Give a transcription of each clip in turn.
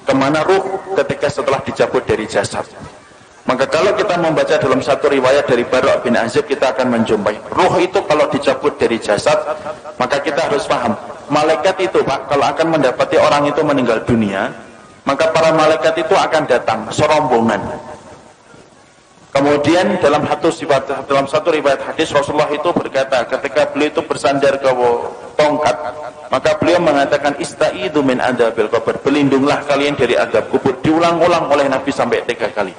kemana ruh ketika setelah dicabut dari jasad. Maka kalau kita membaca dalam satu riwayat dari Bara' bin Azib, kita akan menjumpai ruh itu kalau dicabut dari jasad, maka kita harus paham, malaikat itu Pak, kalau akan mendapati orang itu meninggal dunia, maka para malaikat itu akan datang serombongan. Kemudian dalam satu riwayat hadis, Rasulullah itu berkata ketika beliau itu bersandar ke tongkat, maka beliau mengatakan istaidu min adzabil qabr, berlindunglah kalian dari azab kubur. Diulang-ulang oleh Nabi sampai 3 kali.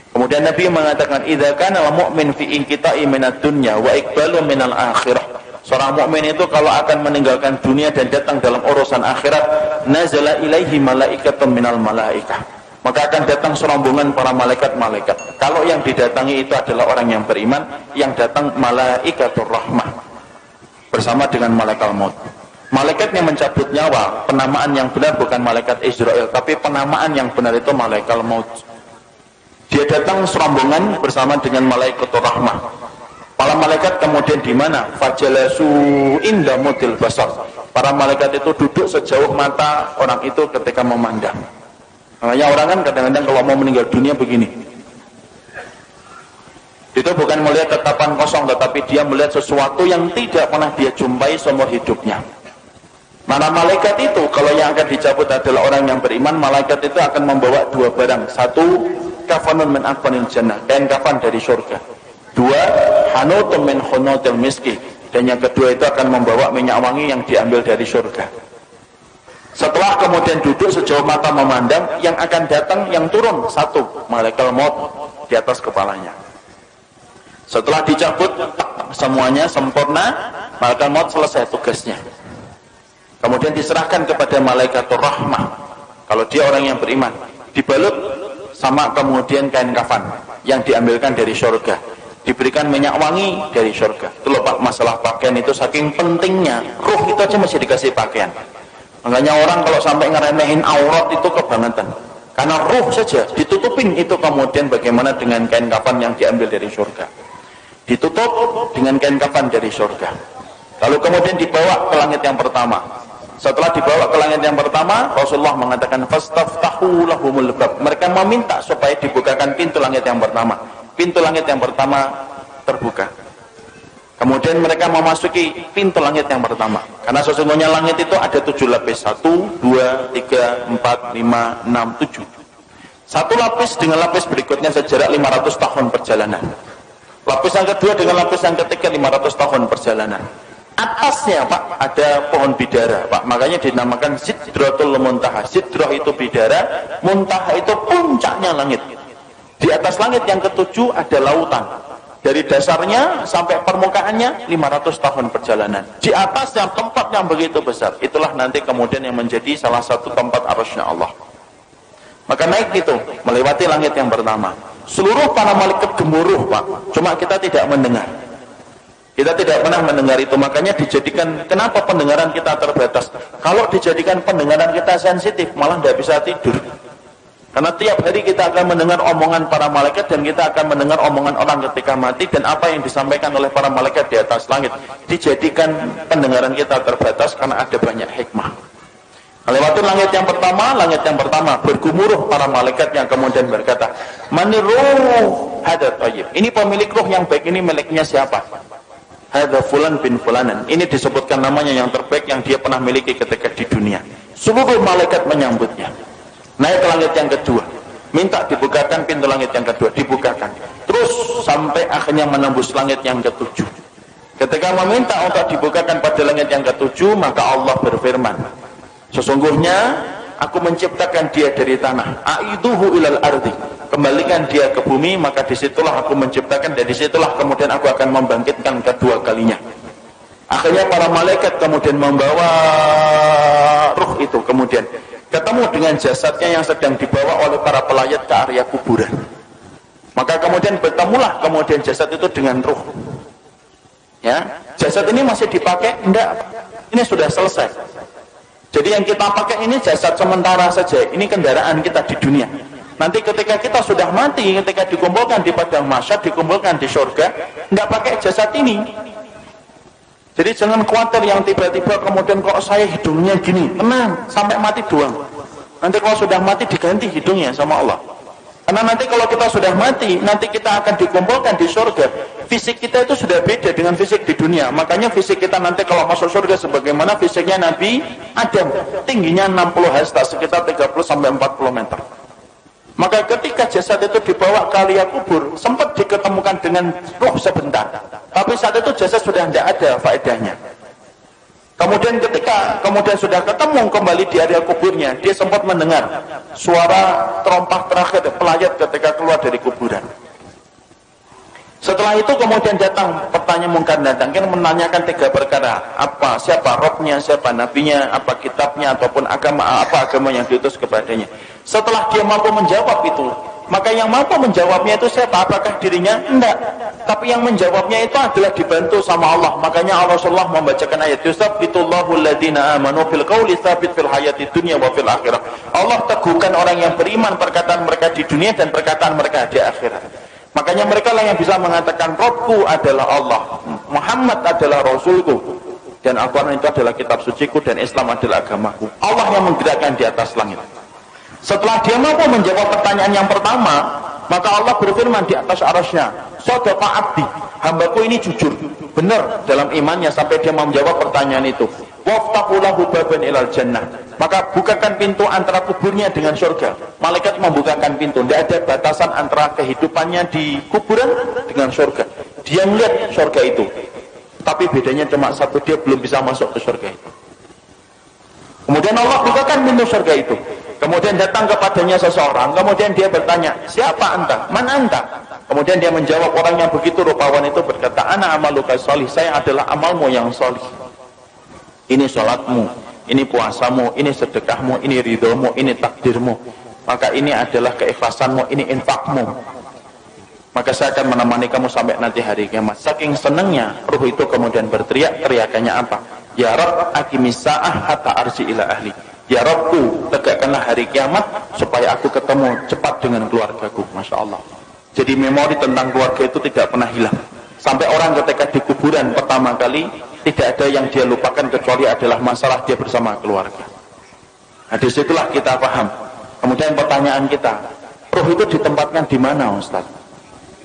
Kemudian Nabi mengatakan idza kana al-mu'min fi inqita'i minad dunya wa iqbalu minal akhirah. Seorang mukmin itu kalau akan meninggalkan dunia dan datang dalam urusan akhirat, nazala ilaihi malaikatun minal malaikah, maka akan datang serombongan para malaikat-malaikat. Kalau yang didatangi itu adalah orang yang beriman, yang datang malaikatur rahmah bersama dengan malaikat maut. Malaikat yang mencabut nyawa, penamaan yang benar bukan malaikat Israel, tapi penamaan yang benar itu malaikat maut. Dia datang serombongan bersama dengan malaikatur rahmah. Para malaikat kemudian di mana? Fajalasu inda mudil basar. Para malaikat itu duduk sejauh mata orang itu ketika memandang. Makanya orang kan kadang-kadang kalau mau meninggal dunia begini. Itu bukan melihat tatapan kosong, tetapi dia melihat sesuatu yang tidak pernah dia jumpai seumur hidupnya. Mana malaikat itu kalau yang akan dicabut adalah orang yang beriman, malaikat itu akan membawa 2 barang. 1, kafanun min akfanil jannah, kain kafan dari surga. 2, hanutun min hunutil miski, dan yang kedua itu akan membawa minyak wangi yang diambil dari surga. Setelah kemudian duduk sejauh mata memandang, yang akan datang, yang turun 1, malaikat maut di atas kepalanya. Setelah dicabut semuanya sempurna, malaikat maut selesai tugasnya. Kemudian diserahkan kepada malaikatur rahmah. Kalau dia orang yang beriman, dibalut sama kemudian kain kafan yang diambilkan dari surga, diberikan minyak wangi dari surga. Itu loh Pak, masalah pakaian itu saking pentingnya, ruh itu aja masih dikasih pakaian. Makanya orang kalau sampai ngeremehin aurat itu kebangetan, karena ruh saja ditutupin. Itu kemudian bagaimana dengan kain kafan yang diambil dari surga, ditutup dengan kain kafan dari surga, lalu kemudian dibawa ke langit yang pertama. Setelah dibawa ke langit yang pertama, Rasulullah mengatakan fastaftahu lahumul bab, mereka meminta supaya dibukakan pintu langit yang pertama. Pintu langit yang pertama terbuka. Kemudian mereka memasuki pintu langit yang pertama, karena sesungguhnya langit itu ada 7 lapis. 1, 2, 3, 4, 5, 6, 7. Satu lapis dengan lapis berikutnya sejarak 500 tahun perjalanan. Lapis yang kedua dengan lapis yang ketiga 500 tahun perjalanan. Atasnya Pak ada pohon bidara Pak, makanya dinamakan Sidratul Muntaha. Sidrah itu bidara, Muntaha itu puncaknya langit. Di atas langit yang ketujuh ada lautan. Dari dasarnya sampai permukaannya 500 tahun perjalanan. Di atasnya tempat yang begitu besar. Itulah nanti kemudian yang menjadi salah satu tempat arasy-Nya Allah. Maka naik itu melewati langit yang pertama. Seluruh para malaikat gemuruh Pak, cuma kita tidak mendengar. Kita tidak pernah mendengar itu, makanya dijadikan, kenapa pendengaran kita terbatas? Kalau dijadikan pendengaran kita sensitif, malah tidak bisa tidur. Karena tiap hari kita akan mendengar omongan para malaikat, dan kita akan mendengar omongan orang ketika mati, dan apa yang disampaikan oleh para malaikat di atas langit. Dijadikan pendengaran kita terbatas karena ada banyak hikmah. Melewati langit yang pertama bergumuruh para malaikat yang kemudian berkata, Maniruh hadat tayyib. Ini pemilik ruh yang baik, ini miliknya siapa? Hadza fulan bin fulanan. Ini disebutkan namanya yang terbaik yang dia pernah miliki ketika di dunia. Seluruh malaikat menyambutnya. Naik ke langit yang kedua, minta dibukakan pintu langit yang kedua, dibukakan. Terus sampai akhirnya menembus langit yang ketujuh. Ketika meminta untuk dibukakan pada langit yang ketujuh, maka Allah berfirman, sesungguhnya aku menciptakan dia dari tanah. Aiduhu ilal ardi, kembalikan dia ke bumi, maka disitulah aku menciptakan, dan disitulah kemudian aku akan membangkitkan kedua kalinya. Akhirnya para malaikat kemudian membawa ruh itu, kemudian ketemu dengan jasadnya yang sedang dibawa oleh para pelayat ke area kuburan. Maka kemudian bertemulah kemudian jasad itu dengan ruh. Ya, jasad ini masih dipakai? Enggak, ini sudah selesai. Jadi yang kita pakai ini jasad sementara saja, ini kendaraan kita di dunia. Nanti ketika kita sudah mati, ketika dikumpulkan di padang mahsyar, dikumpulkan di surga, enggak pakai jasad ini. Jadi jangan khawatir yang tiba-tiba kemudian kok saya hidungnya gini, tenang, sampai mati doang. Nanti kalau sudah mati diganti hidungnya sama Allah. Karena nanti kalau kita sudah mati, nanti kita akan dikumpulkan di surga. Fisik kita itu sudah beda dengan fisik di dunia. Makanya fisik kita nanti kalau masuk surga sebagaimana fisiknya Nabi Adam. Tingginya 60 hasta, sekitar 30-40 meter. Maka ketika jasad itu dibawa ke liang kubur, sempat diketemukan dengan roh sebentar. Tapi saat itu jasad sudah tidak ada faedahnya. Kemudian ketika sudah ketemu kembali di area kuburnya, dia sempat mendengar suara terompah terakhir pelayat ketika keluar dari kuburan. Setelah itu kemudian datang pertanyaan Munkar dan Nakir menanyakan 3 perkara. Siapa rohnya, siapa nabinya, apa kitabnya, ataupun apa agama yang diutus kepadanya. Setelah dia mampu menjawab itu, maka yang mampu menjawabnya itu siapa? Apakah dirinya? Enggak. Tapi yang menjawabnya itu adalah dibantu sama Allah. Makanya Rasulullah membacakan ayat Yusabbitullahu alladhina amanu fil qawli tsabit fil hayati dunya wa fil akhirah. Allah teguhkan orang yang beriman perkataan mereka di dunia dan perkataan mereka di akhirat. Makanya mereka lah yang bisa mengatakan Rabbku adalah Allah, Muhammad adalah Rasulku, dan Al-Quran itu adalah kitab suciku, dan Islam adalah agamaku. Allah yang menggerakkan di atas langit. Setelah dia mampu menjawab pertanyaan yang pertama, maka Allah berfirman di atas arasnya, Sadaqa abdi, hambaku ini jujur, benar dalam imannya sampai dia menjawab pertanyaan itu. Waftahu lahu baban ilal jannah, maka bukakan pintu antara kuburnya dengan surga. Malaikat membukakan pintu, tidak ada batasan antara kehidupannya di kuburan dengan surga. Dia melihat surga itu, tapi bedanya cuma satu, dia belum bisa masuk ke surga itu. Kemudian Allah bukakan pintu surga itu. Kemudian datang kepadanya seseorang, kemudian dia bertanya, siapa anta? Mana anta? Kemudian dia menjawab, orang yang begitu rupawan itu berkata, ana amaluka sholih, saya adalah amalmu yang sholih. Ini sholatmu, ini puasamu, ini sedekahmu, ini ridhomu, ini takdirmu. Maka ini adalah keikhlasanmu, ini infakmu. Maka saya akan menemani kamu sampai nanti hari kiamat. Saking senangnya, ruh itu kemudian berteriak, teriakannya apa? Ya Rabb, aqimis sa'ah hatta arji ila ahli. Ya Rabbku, tegakkanlah hari kiamat supaya aku ketemu cepat dengan keluargaku. Masya Allah. Jadi memori tentang keluarga itu tidak pernah hilang. Sampai orang ketika di kuburan pertama kali, tidak ada yang dia lupakan kecuali adalah masalah dia bersama keluarga. Nah, disitulah kita paham. Kemudian pertanyaan kita, roh itu ditempatkan di mana, Ustaz?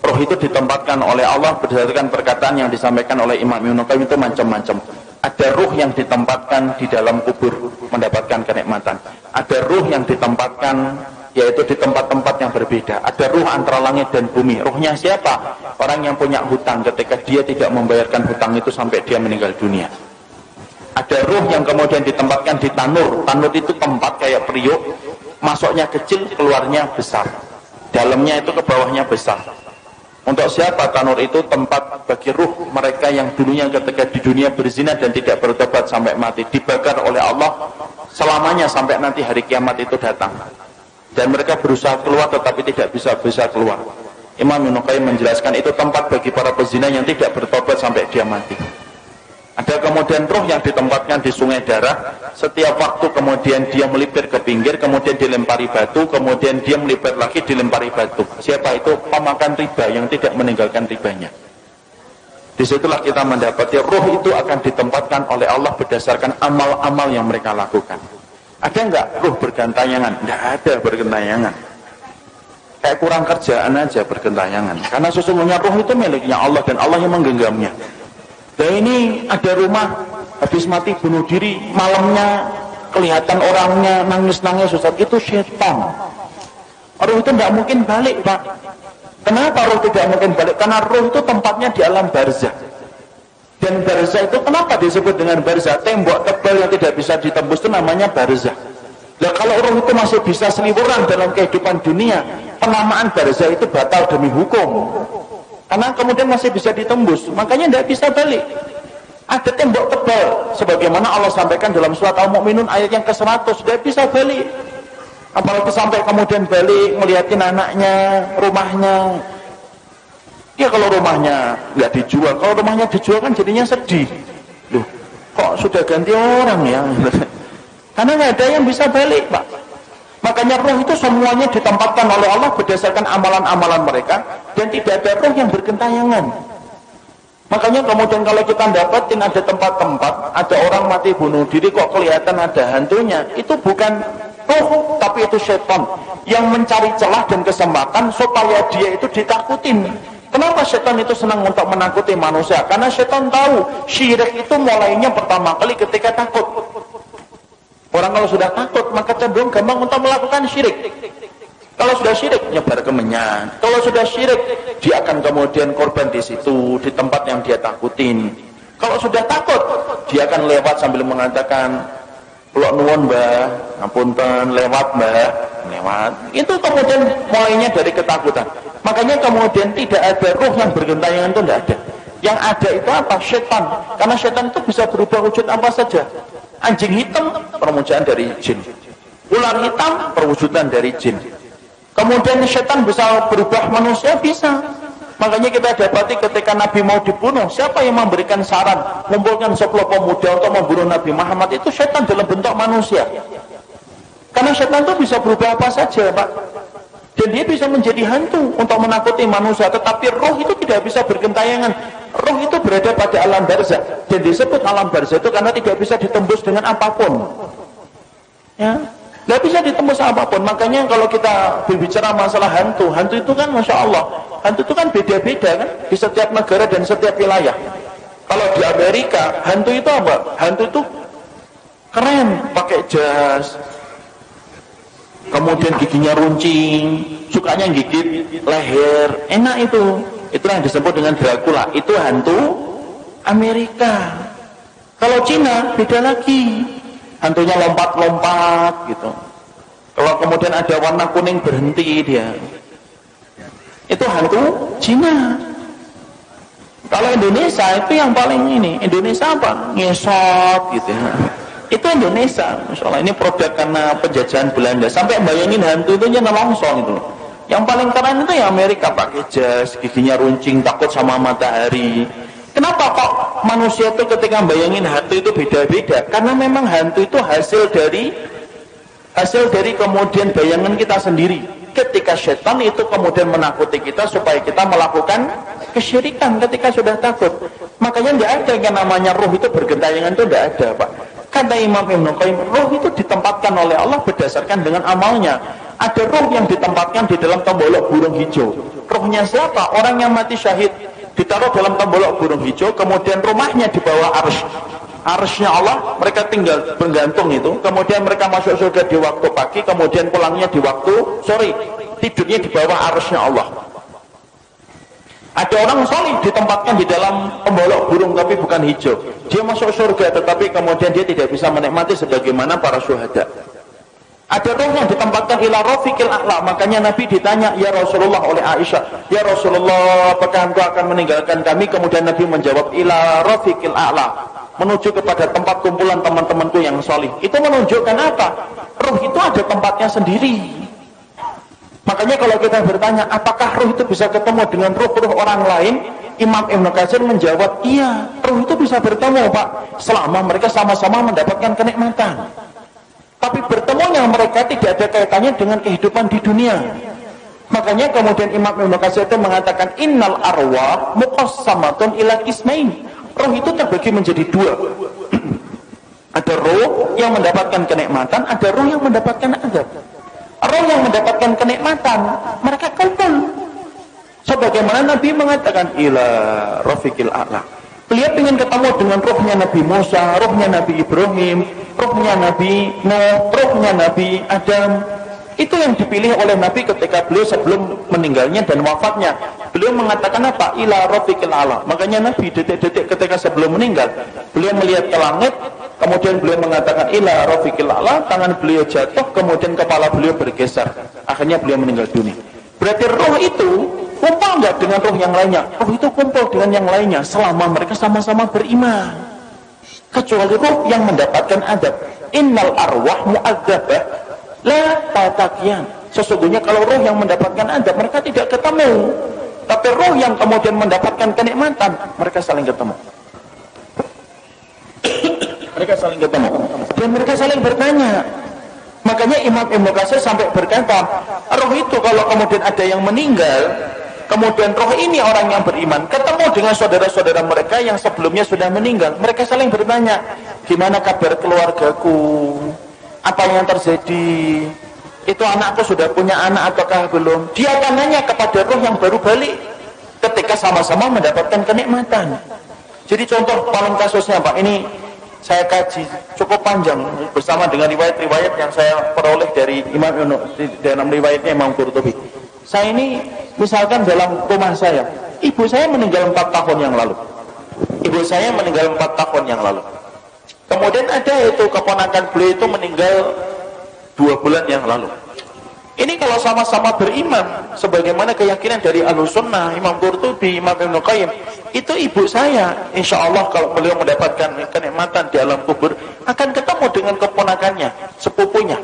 Roh itu ditempatkan oleh Allah berdasarkan perkataan yang disampaikan oleh Imam Ibnu Qayyim itu macam-macam. Ada ruh yang ditempatkan di dalam kubur mendapatkan kenikmatan. Ada ruh yang ditempatkan yaitu di tempat-tempat yang berbeda. Ada ruh antara langit dan bumi. Ruhnya siapa? Orang yang punya hutang ketika dia tidak membayarkan hutang itu sampai dia meninggal dunia. Ada ruh yang kemudian ditempatkan di tanur. Tanur itu tempat kayak periuk, masuknya kecil, keluarnya besar. Dalamnya itu ke bawahnya besar. Untuk siapa tanur itu? Tempat bagi ruh mereka yang dulunya ketika di dunia berzina dan tidak bertobat sampai mati, dibakar oleh Allah selamanya sampai nanti hari kiamat itu datang. Dan mereka berusaha keluar tetapi tidak bisa keluar. Imam Ibnu Qayyim menjelaskan itu tempat bagi para pezina yang tidak bertobat sampai dia mati. Ada kemudian ruh yang ditempatkan di sungai darah. Setiap waktu kemudian dia melipir ke pinggir, kemudian dilempari batu, kemudian dia melipir lagi, dilempari batu. Siapa itu? Pemakan riba yang tidak meninggalkan ribanya. Disitulah kita mendapati ruh itu akan ditempatkan oleh Allah berdasarkan amal-amal yang mereka lakukan. Ada enggak ruh bergantayangan? Enggak ada bergantayangan. Kayak kurang kerjaan aja bergantayangan. Karena sesungguhnya ruh itu miliknya Allah dan Allah yang menggenggamnya. Dan ini ada rumah habis mati bunuh diri, malamnya kelihatan orangnya nangis-nangis, Ustaz, itu setan. Ruh itu tidak mungkin balik, Pak. Kenapa ruh tidak mungkin balik? Karena ruh itu tempatnya di alam barzah. Dan barzah itu kenapa disebut dengan barzah? Tembok tebal yang tidak bisa ditembus itu namanya barzah. Nah, kalau ruh itu masih bisa seliburan dalam kehidupan dunia, penamaan barzah itu batal demi hukum. Karena kemudian masih bisa ditembus, makanya tidak bisa balik. Ada tembok tebal, sebagaimana Allah sampaikan dalam surat Al-Mu'minun ayat yang ke-100, tidak bisa balik. Apalagi sampai kemudian balik, ngeliatin anaknya, rumahnya. Ya kalau rumahnya nggak dijual, kalau rumahnya dijual kan jadinya sedih. Loh, kok sudah ganti orang ya? Karena nggak ada yang bisa balik, Pak. Makanya roh itu semuanya ditempatkan oleh Allah berdasarkan amalan-amalan mereka, dan tidak ada roh yang bergentayangan. Makanya kemudian kalau kita dapatin ada tempat-tempat, ada orang mati bunuh diri kok kelihatan ada hantunya, itu bukan roh, tapi itu setan yang mencari celah dan kesempatan supaya dia itu ditakutin. Kenapa setan itu senang untuk menakuti manusia? Karena setan tahu syirik itu mulainya pertama kali ketika takut. Orang kalau sudah takut maka cenderung gampang untuk melakukan syirik. Kalau sudah syirik, nyebar kemenyan. Kalau sudah syirik, dia akan kemudian korban di situ, di tempat yang dia takutin. Kalau sudah takut, dia akan lewat sambil mengatakan, "Kula nuwun Mbah, ngapunten, lewat Mbah, lewat." Itu kemudian mulainya dari ketakutan. Makanya kemudian tidak ada ruh yang bergentayangan, itu tidak ada. Yang ada itu apa? Setan. Karena setan itu bisa berubah wujud apa saja. Anjing hitam, perwujudan dari jin. Ular hitam, perwujudan dari jin. Kemudian setan bisa berubah manusia, bisa. Makanya kita dapati ketika Nabi mau dibunuh, siapa yang memberikan saran mengumpulkan 10 pemuda untuk membunuh Nabi Muhammad? Itu setan dalam bentuk manusia. Karena setan itu bisa berubah apa saja, Pak. Dan dia bisa menjadi hantu untuk menakuti manusia. Tetapi roh itu tidak bisa bergentayangan. Roh itu berada pada alam barzah. Dan disebut alam barzah itu karena tidak bisa ditembus dengan apapun. Ya, nggak bisa ditembus apapun. Makanya kalau kita berbicara masalah hantu, hantu itu kan Masya Allah, hantu itu kan beda-beda kan di setiap negara dan setiap wilayah. Kalau di Amerika, hantu itu apa? Hantu itu keren, pakai jas, kemudian giginya runcing, sukanya gigit leher, enak itu. Itu yang disebut dengan Dracula. Itu hantu Amerika. Kalau Cina beda lagi, hantunya lompat-lompat gitu. Kalau kemudian ada warna kuning berhenti dia, itu hantu Cina. Kalau Indonesia itu yang paling ini, Indonesia apa? Ngesot gitu. Itu Indonesia, Masya Allah. Ini produk karena penjajahan Belanda. Sampai bayangin hantu itu langsung itu. Yang paling keren itu ya Amerika, pakai jas, giginya runcing, takut sama matahari. Kenapa kok manusia itu ketika bayangin hantu itu beda-beda? Karena memang hantu itu hasil dari kemudian bayangan kita sendiri. Ketika setan itu kemudian menakuti kita supaya kita melakukan kesyirikan ketika sudah takut. Makanya tidak ada yang namanya roh itu bergentayangan, itu tidak ada, Pak. Kata Imam Ibn Qayyim, roh itu ditempatkan oleh Allah berdasarkan dengan amalnya. Ada roh yang ditempatkan di dalam tembolok burung hijau. Rohnya siapa? Orang yang mati syahid. Ditaruh dalam tembolok burung hijau, kemudian rumahnya di bawah arsy. Arsy-nya Allah, mereka tinggal bergantung itu. Kemudian mereka masuk surga di waktu pagi, kemudian pulangnya di waktu sore. Tidurnya di bawah arsy-nya Allah. Ada orang salih ditempatkan di dalam tembolok burung tapi bukan hijau. Dia masuk surga tetapi kemudian dia tidak bisa menikmati sebagaimana para syuhada. Ada roh yang ditempatkan ila rafiqil a'la. Makanya Nabi ditanya, "Ya Rasulullah," oleh Aisyah, "Ya Rasulullah, apakah engkau akan meninggalkan kami?" Kemudian Nabi menjawab, "Ila rafiqil a'la," menuju kepada tempat kumpulan teman-temanku yang salih. Itu menunjukkan apa? Roh itu ada tempatnya sendiri. Makanya kalau kita bertanya, apakah roh itu bisa ketemu dengan roh-roh orang lain? Imam Ibn Katsir menjawab, iya, roh itu bisa bertemu, Pak, selama mereka sama-sama mendapatkan kenikmatan. Tapi bertemunya mereka tidak ada kaitannya dengan kehidupan di dunia. Makanya kemudian Imam Ibn Katsir itu mengatakan, innal arwah muqassamatun ila qismain. Roh itu terbagi menjadi dua. Ada roh yang mendapatkan kenikmatan, ada roh yang mendapatkan azab. Roh yang mendapatkan kenikmatan, mereka kumpul. Sebagaimana Nabi mengatakan, ila rafiqil a'la. Beliau ingin ketemu dengan rohnya Nabi Musa, rohnya Nabi Ibrahim, rohnya Nabi Nuh, rohnya Nabi Adam. Itu yang dipilih oleh Nabi ketika beliau sebelum meninggalnya dan wafatnya. Beliau mengatakan apa? Ila rafiqil a'la. Makanya Nabi detik-detik ketika sebelum meninggal, beliau melihat ke langit, kemudian beliau mengatakan ila rafiqil a'la, tangan beliau jatuh, kemudian kepala beliau bergeser. Akhirnya beliau meninggal dunia. Berarti roh itu kumpul nggak dengan roh yang lainnya? Roh itu kumpul dengan yang lainnya selama mereka sama-sama beriman. Kecuali roh yang mendapatkan adab. Innal arwah mu'adzabah la tatakian. Sesungguhnya kalau roh yang mendapatkan adab, mereka tidak ketemu. Tapi roh yang kemudian mendapatkan kenikmatan, mereka saling ketemu. Mereka saling ketemu. Dan mereka saling bertanya. Makanya Imam Ibn Katsir sampai berkata, roh itu kalau kemudian ada yang meninggal, kemudian roh ini orang yang beriman ketemu dengan saudara-saudara mereka yang sebelumnya sudah meninggal, mereka saling bertanya, gimana kabar keluargaku, apa yang terjadi, itu anakku sudah punya anak ataukah belum. Dia akan nanya kepada roh yang baru balik ketika sama-sama mendapatkan kenikmatan. Jadi contoh paling kasusnya Pak, ini saya kaji cukup panjang bersama dengan riwayat-riwayat yang saya peroleh dari dalam riwayatnya Imam Qurtubi. Saya ini misalkan dalam rumah saya, ibu saya meninggal 4 tahun yang lalu. Ibu saya meninggal 4 tahun yang lalu. Kemudian ada itu keponakan beliau itu meninggal 2 bulan yang lalu. Ini kalau sama-sama beriman, sebagaimana keyakinan dari Ahlussunnah, Imam Qurtubi, Imam Ibnu Qayyim, itu ibu saya, insya Allah kalau beliau mendapatkan kenikmatan di alam kubur, akan ketemu dengan keponakannya, sepupunya.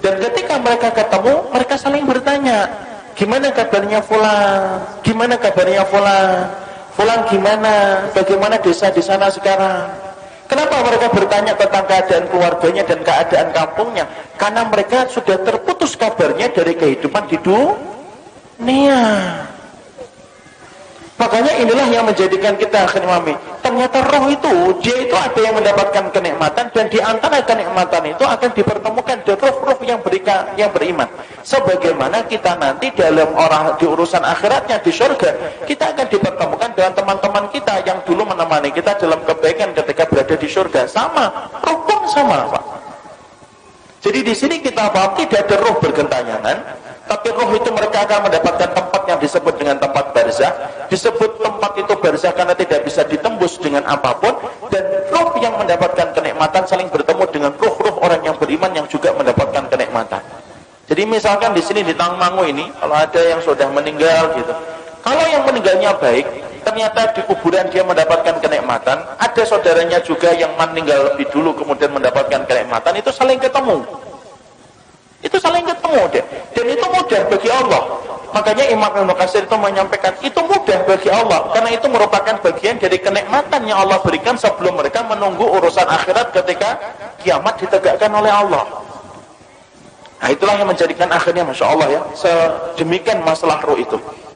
Dan ketika mereka ketemu, mereka saling bertanya, gimana kabarnya Fulan? Gimana kabarnya Fulan? Fulan gimana? Bagaimana desa di sana sekarang? Kenapa mereka bertanya tentang keadaan keluarganya dan keadaan kampungnya? Karena mereka sudah terputus kabarnya dari kehidupan di dunia. Makanya inilah yang menjadikan kita akhirnya ternyata roh itu, dia itu ada yang mendapatkan kenikmatan, dan di antara kenikmatan itu akan dipertemukan dengan roh-roh yang beriman. Sebagaimana kita nanti dalam di urusan akhiratnya di surga, kita akan dipertemukan dengan teman-teman kita yang dulu menemani kita dalam kebaikan ketika berada di surga. Sama, roh pun sama, Pak. Jadi di sini kita paham tidak ada roh bergentayangan, tapi roh itu mereka akan mendapatkan tempat yang disebut dengan tempat barzah. Disebut tempat itu barzah karena tidak bisa ditembus dengan apapun, dan roh yang mendapatkan kenikmatan saling bertemu dengan roh-roh orang yang beriman yang juga mendapatkan kenikmatan. Jadi misalkan di sini di Tangmangu ini, kalau ada yang sudah meninggal gitu, kalau yang meninggalnya baik, ternyata di kuburan dia mendapatkan kenikmatan, ada saudaranya juga yang meninggal lebih dulu kemudian mendapatkan kenikmatan, itu saling ketemu. Itu saling ketemu deh. Dan itu mudah bagi Allah. Makanya Imam Ibnu Katsir itu menyampaikan, itu mudah bagi Allah, karena itu merupakan bagian dari kenikmatan yang Allah berikan sebelum mereka menunggu urusan akhirat ketika kiamat ditegakkan oleh Allah. Nah itulah yang menjadikan akhirnya Masya Allah ya, sedemikian masalah roh itu.